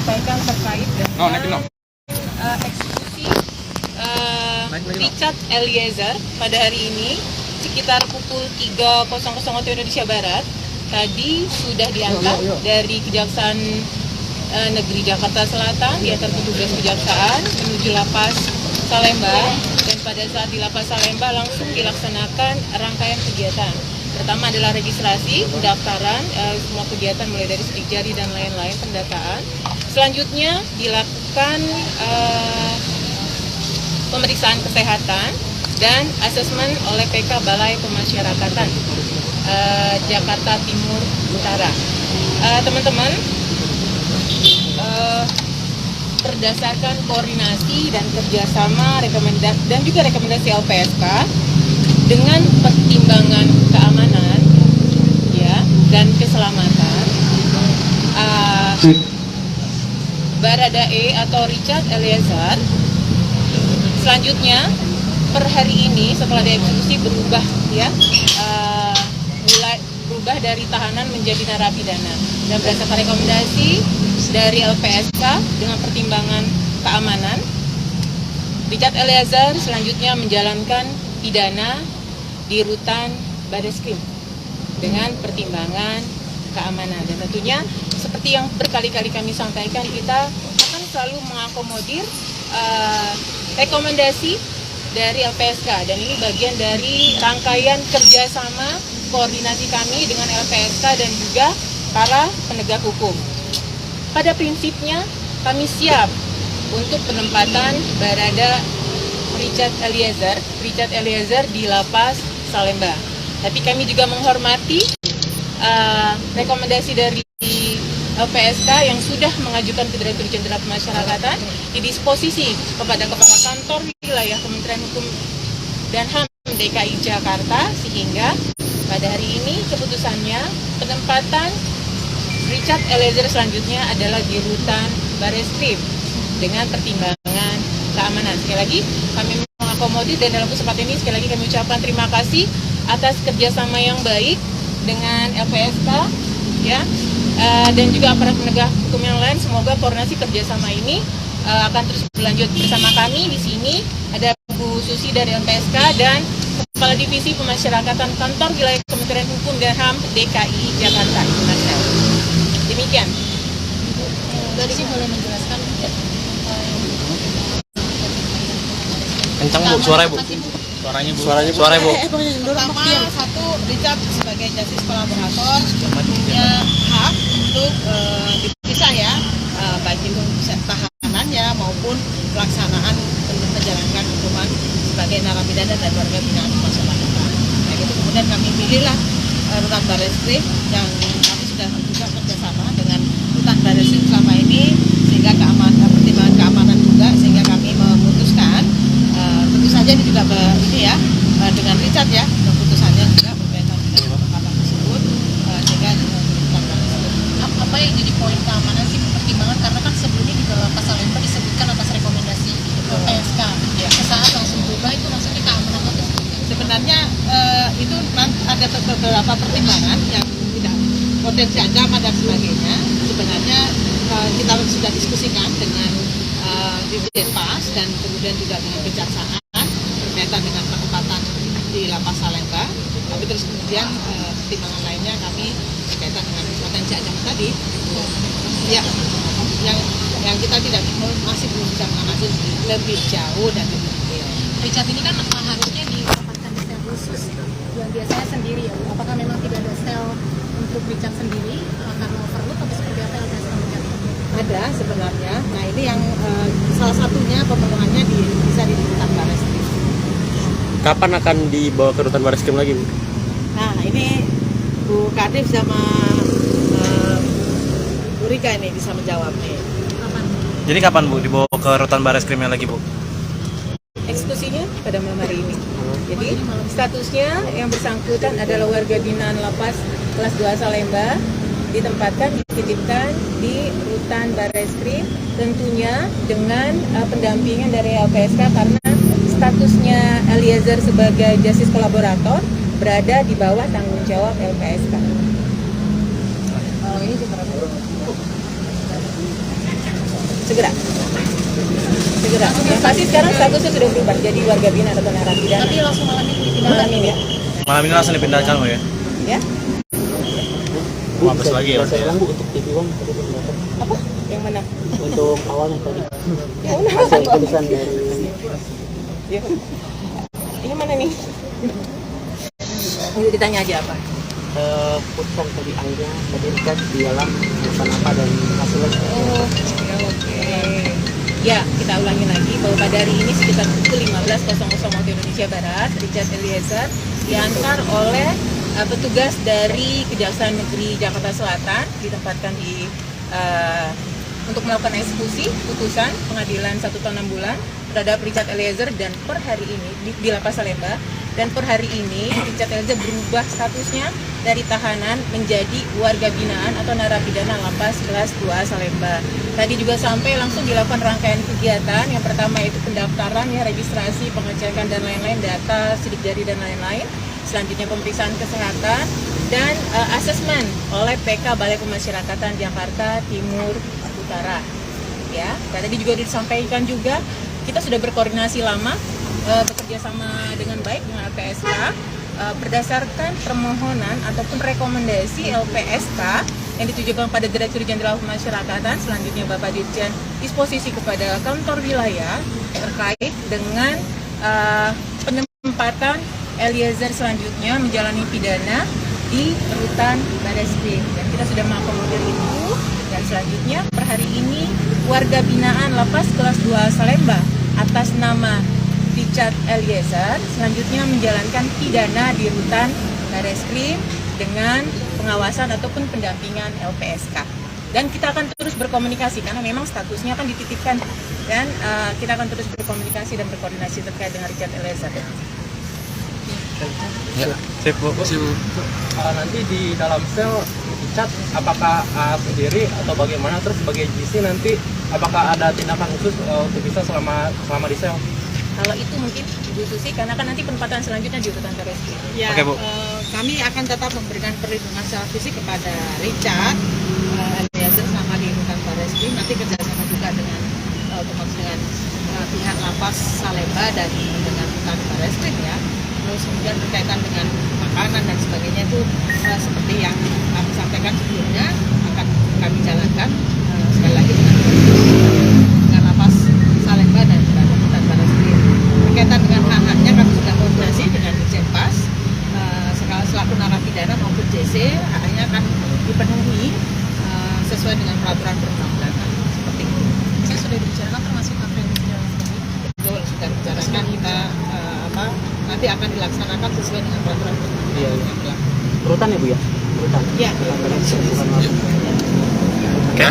menyampaikan terkait dengan eksekusi Richard Eliezer pada hari ini sekitar pukul 3.00 waktu Indonesia Barat. Tadi sudah diantar dari Kejaksaan Negeri Jakarta Selatan, diantar petugas kejaksaan menuju Lapas Salemba, dan pada saat di Lapas Salemba langsung dilaksanakan rangkaian kegiatan. Pertama adalah registrasi, pendaftaran, semua kegiatan mulai dari sidik jari dan lain-lain, pendataan. Selanjutnya dilakukan pemeriksaan kesehatan dan asesmen oleh PK Balai Pemasyarakatan Jakarta Timur Utara. Teman-teman, berdasarkan koordinasi dan kerjasama dan juga rekomendasi LPSK dengan pertimbangan keamanan ya dan keselamatan, Baradae atau Richard Eliezer selanjutnya per hari ini setelah dieksekusi berubah ya, mulai berubah dari tahanan menjadi narapidana, dan berdasarkan rekomendasi dari LPSK dengan pertimbangan keamanan, Richard Eliezer selanjutnya menjalankan pidana di rutan Bareskrim dengan pertimbangan keamanan. Dan tentunya seperti yang berkali-kali kami sampaikan, kita akan selalu mengakomodir rekomendasi dari LPSK, dan ini bagian dari rangkaian kerjasama koordinasi kami dengan LPSK dan juga para penegak hukum. Pada prinsipnya kami siap untuk penempatan Barada Richard Eliezer di Lapas Salemba. Tapi kami juga menghormati rekomendasi dari LPSK yang sudah mengajukan ke Direktur Jenderal Pemasyarakatan didisposisi kepada Kepala Kantor Wilayah Kementerian Hukum dan HAM DKI Jakarta, sehingga pada hari ini keputusannya penempatan Richard Eliezer selanjutnya adalah di rutan Bareskrim dengan pertimbangan keamanan. Sekali lagi kami mengakomodir, dan dalam kesempatan ini sekali lagi kami ucapkan terima kasih atas kerjasama yang baik dengan LPSK ya, dan juga aparat penegak hukum yang lain. Semoga koordinasi kerjasama ini akan terus berlanjut. Bersama kami di sini ada Bu Susi dari LPSK dan Kepala Divisi Pemasyarakatan Kantor Wilayah Kementerian Hukum dan HAM DKI Jakarta. Demikian. Dari sini boleh menjelaskan kencang Bu, suaranya Bu. Suaranya Bu. Pertama, satu, Richard sebagai justice kolaborator punya hak untuk dipisah ya, baik itu tahanannya maupun pelaksanaan menjalankan hukuman sebagai narapidana dan warga binaan masyarakat. Nah, itu kemudian kami pilihlah rutan Bareskrim yang kami sudah juga kerjasama dengan rutan Bareskrim selama ini, sehingga pertimbangan keamanan juga, sehingga kami memutuskan tentu saja ini juga dengan Richard ya, keputusannya juga berkaitan dengan penempatan tersebut, sehingga rutan Bareskrim. apa yang jadi poin keamanan sih pertimbangan, karena kan sebelumnya di Lapas Salemba disebutkan atas rekomendasi LPSK ya. Saat langsung berubah itu maksudnya keamanan atau sebenarnya itu ada beberapa pertimbangan yang tidak potensi ancaman dan sebagainya. Sebenarnya kita sudah diskusikan dengan Dirjenpas dan kemudian juga dengan Kejaksaan berkaitan dengan penempatan di Lapas Salemba. Tapi terus kemudian pertimbangan lainnya kami berkaitan dengan potensi ancaman tadi. Ya, yang kita masih belum bisa mengamati lebih jauh dan lebih detail. Richard ini kan harusnya ditempatkan di sel khusus yang biasanya sendiri ya. Apakah memang tidak ada sel untuk Richard sendiri karena overload atau seperti apa LPSK Richard? Ada sebenarnya. Nah, ini yang salah satunya pemenuhannya bisa di rutan Bareskrim. Kapan akan dibawa ke rutan Bareskrim lagi Bu? Nah, ini Bu Kadif sama Bu Rika ini bisa menjawab nih. Kapan? Jadi kapan Bu dibawa ke rutan Bareskrimnya lagi Bu? Eksekusinya pada malam hari ini. Jadi statusnya yang bersangkutan adalah warga binaan Lapas kelas 2 Salemba, ditempatkan, dititipkan di rutan Bareskrim, tentunya dengan pendampingan dari LPSK karena statusnya Eliezer sebagai justice kolaborator berada di bawah tanggung jawab LPSK. Ini segera. Yang pasti sekarang statusnya sudah berubah jadi warga binaan atau narapidana. Tapi langsung malam ini dipindah Malam ini ya. Malam ini langsung dipindahkan ya. Ya. Bu, Habis bisa lagi ya, saya ya? ulang, Bu, untuk TV One tadi penjelasan. Apa? Yang mana? Untuk awalnya tadi. Yang mana? Hasil tulisan dari Ya. Yang mana nih? Ini ditanya aja apa? putusan tadi akhirnya tadi kan di dalam putusan apa dan hasilnya. Oke. Ya, kita ulangi lagi bahwa pada hari ini sekitar pukul 15.00 waktu Indonesia Barat, Richard Eliezer diantar oleh petugas dari Kejaksaan Negeri Jakarta Selatan ditempatkan di untuk melakukan eksekusi putusan pengadilan 1 tahun 6 bulan terhadap Richard Eliezer, dan per hari ini di Lapas Salemba, dan per hari ini Richard Eliezer berubah statusnya dari tahanan menjadi warga binaan atau narapidana Lapas kelas 2 Salemba. Tadi juga sampai langsung dilakukan rangkaian kegiatan. Yang pertama itu pendaftaran, ya, registrasi, pengecekan dan lain-lain, data, sidik jari dan lain-lain. Selanjutnya pemeriksaan kesehatan dan asesmen oleh PK Balai Pemasyarakatan Jakarta Timur Utara. Ya, tadi juga disampaikan juga kita sudah berkoordinasi lama, bekerja sama dengan baik dengan LPSK, berdasarkan permohonan ataupun rekomendasi LPSK yang ditujukan pada Direktur Jenderal Pemasyarakatan, selanjutnya Bapak Dirjen disposisi kepada kantor wilayah terkait dengan penempatan Eliezer selanjutnya menjalani pidana di rutan Bareskrim, dan kita sudah mengakomodir itu. Dan selanjutnya per hari ini warga binaan Lapas kelas 2 Salemba atas nama Richard Eliezer selanjutnya menjalankan pidana di rutan Bareskrim dengan pengawasan ataupun pendampingan LPSK. Dan kita akan terus berkomunikasi karena memang statusnya kan dititipkan, dan kita akan terus berkomunikasi dan berkoordinasi terkait dengan Richard Eliezer. Ya, sip Bu. Nanti di dalam sel dicat apakah sendiri atau bagaimana, terus sebagai GC nanti apakah ada tindakan khusus untuk bisa selama di sel? Kalau itu mungkin Bu Susi, karena kan nanti penempatan selanjutnya di rutan Bareskrim. Ya, Oke, Bu. Kami akan tetap memberikan perlindungan secara fisik kepada Richard Eliezer selama di rutan Bareskrim. Nanti kerjasama juga dengan otomatis dengan pihak Lapas Salemba dan dengan rutan Bareskrim ya. Terus kemudian berkaitan dengan makanan dan sebagainya itu seperti yang kami sampaikan sebelumnya akan kami jalankan sekali lagi dengan Lapas Salemba dan rutan Bareskrim. Berkaitan dengan hak-haknya kami sudah koordinasi dengan Dirjen Pas, selaku narapidana maupun JC, haknya akan dipenuhi sesuai dengan peraturan perundang-undangan seperti itu. Saya sudah dibicarakan termasuk apresiasi dalam ini. Betul, sudah dibicarakan kita nanti akan dilaksanakan sesuai dengan peraturan perundang-undangan Iya, iya. yang berlaku. Rutan ya, Bu ya? Rutan. Ya, Rutan Bareskrim, bukan Lapas. Oke. Ya.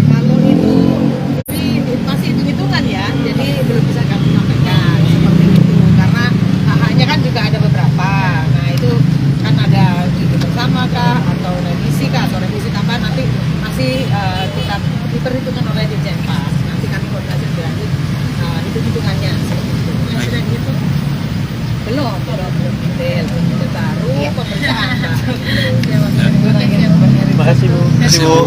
Kalau itu masih hitung-hitungan ya, jadi belum bisa kami sampaikan seperti itu karena hak-haknya kan juga ada beberapa. Nah itu kan ada cuti bersama kah atau revisi kah atau revisi tambahan, nanti masih kita diperhitungkan oleh Dirjen Pas. Nanti kami koordinasi lebih lanjut hitung-hitungannya seperti itu. Sudah dihitung. Belum detail, belum baru pemeriksaan. Terima kasih, Bu. Terima kasih, Bu.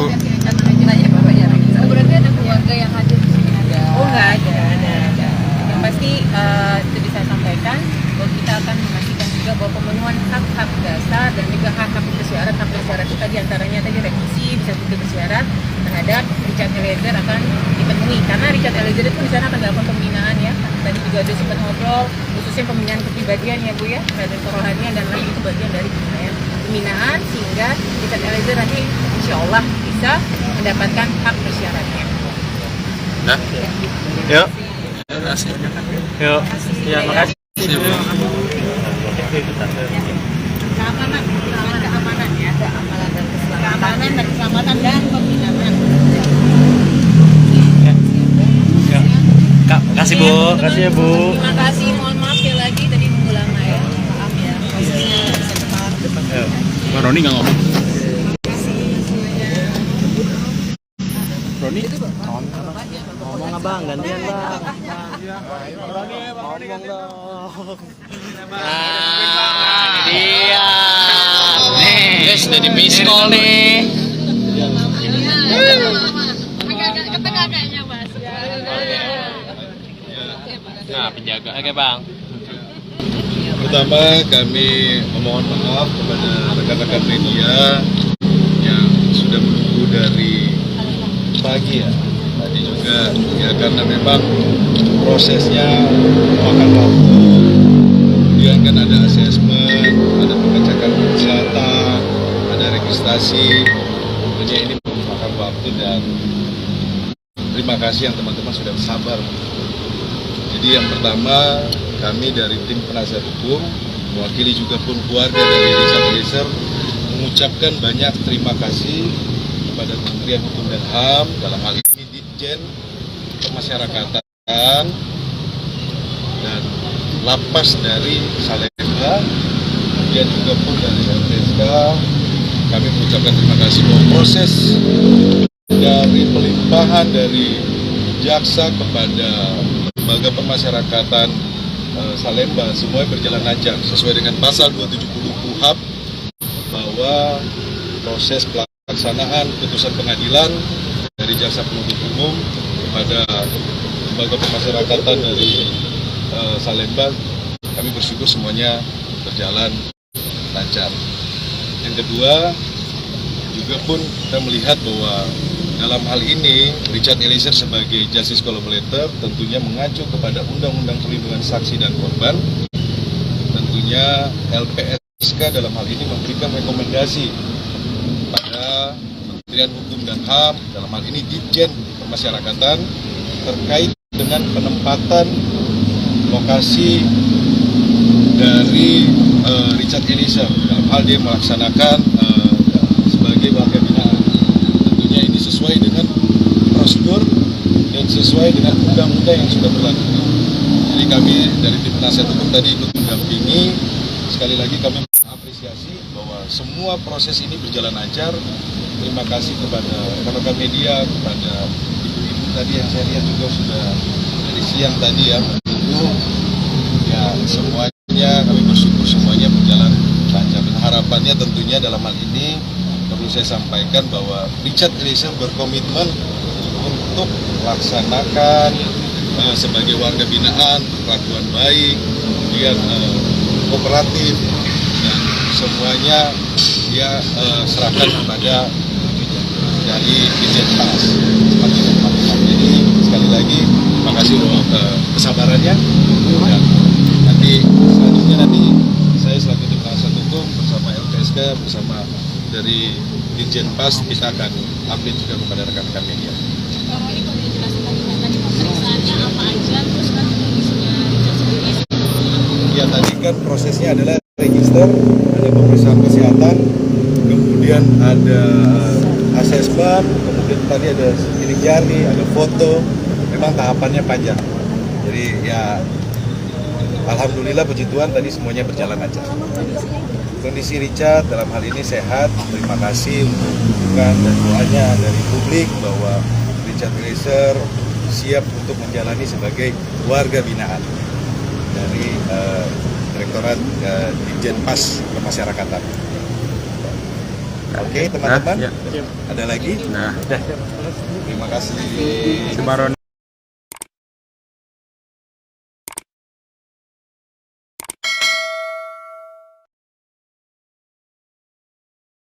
Berarti ada keluarga yang hadir di sini? Oh, nggak ada. Yang pasti itu bisa saya sampaikan bahwa kita akan memastikan juga bahwa pemenuhan hak-hak dasar dan juga hak-hak bersyarat, hak bersyarat itu tadi antaranya tadi revisi bisa juga bersyarat terhadap Richard Eliezer akan dipenuhi, karena Richard Eliezer itu di sana akan dilakukan pembinaan ya. Tadi juga ada sempat ngobrol khususnya pembinaan kepribadian ya Bu ya, dan kerohanian dan lain itu bagian dari pembinaan sehingga Richard Eliezer nanti insya Allah bisa mendapatkan hak bersyaratnya. Nah. Yuk. Terima kasih. Yuk. Ya, makasih. Keamanan ya, keamanan dan keselamatan dan pembinaan. Kak, kasih Bu. Makasih ya, Bu. Terima kasih, mohon maaf ya lagi tadi nunggu lama ya, maaf ya. Yuk. Bang Roni nggak ngomong. Roni, ngomong abang, gantian bang. Ngomong dong. Nah, ini dia. Nih, udah di miss call nih. Nah, penjaga. Oke, Bang. Pertama, kami memohon maaf kepada rekan-rekan media yang sudah menunggu dari pagi ya. Tadi juga ya karena memang prosesnya memakan waktu. Kemudian kan ada asesmen, ada pengecekan kesehatan, ada registrasi. Tentunya ini memakan waktu dan terima kasih yang teman-teman sudah bersabar. Jadi yang pertama, kami dari tim penasihat hukum, mewakili juga pun keluarga dari Richard Eliezer, mengucapkan banyak terima kasih kepada Kementerian Hukum dan HAM, dalam hal ini Ditjen Pemasyarakatan dan lapas dari Salemba, kemudian juga pun dari LPSK. Kami mengucapkan terima kasih bahwa proses dari pelimpahan dari jaksa kepada lembaga pemasyarakatan Salemba semuanya berjalan lancar sesuai dengan pasal 270 KUHP bahwa proses pelaksanaan putusan pengadilan dari jaksa penuntut umum kepada lembaga pemasyarakatan dari Salemba, kami bersyukur semuanya berjalan lancar. Yang kedua, juga pun kita melihat bahwa dalam hal ini Richard Eliezer sebagai justice collaborator tentunya mengacu kepada Undang-Undang Perlindungan Saksi dan Korban. Tentunya LPSK dalam hal ini memberikan rekomendasi pada Kementerian Hukum dan HAM, dalam hal ini Ditjen Pemasyarakatan, terkait dengan penempatan lokasi dari Richard Eliezer dalam hal dia melaksanakan sebagai warga binaan. Tentunya ini sesuai dengan prosedur dan sesuai dengan undang-undang yang sudah berlaku. Jadi kami dari tim penasihat hukum tadi ikut mendampingi. Sekali lagi kami mengapresiasi bahwa semua proses ini berjalan lancar. Terima kasih kepada rekan-rekan media, kepada ibu-ibu tadi yang saya lihat juga sudah dari siang tadi ya menunggu. Ya semuanya kami bersyukur semuanya berjalan lancar. Dan harapannya tentunya dalam hal ini perlu saya sampaikan bahwa Richard Eliezer berkomitmen untuk melaksanakan sebagai warga binaan, perlakuan baik, kemudian kooperatif, dan semuanya dia serahkan kepada dari Ditjen Pas. Jadi sekali lagi terima kasih untuk kesabarannya. Dan nanti selanjutnya saya selaku tim penasihat hukum bersama LPSK bersama dari Ditjen Pas kita akan update juga kepada rekan-rekan media. Kalau ini kalau dijelaskan tadi pemeriksaannya apa aja, terus kan kondisinya Richard sendiri. Ya tadi kan prosesnya adalah register, ada pemeriksaan kesehatan, kemudian ada asesmen, kemudian tadi ada sidik jari, ada foto. Memang tahapannya panjang. Jadi ya alhamdulillah puji Tuhan tadi semuanya berjalan lancar. Kondisi Richard dalam hal ini sehat. Terima kasih untuk dukungan dan doanya dari publik bahwa Richard Eliezer siap untuk menjalani sebagai warga binaan dari Direktorat Ditjen Pas Pemasyarakatan. Oke teman-teman, ada lagi? Nah, Terima kasih. Baroni.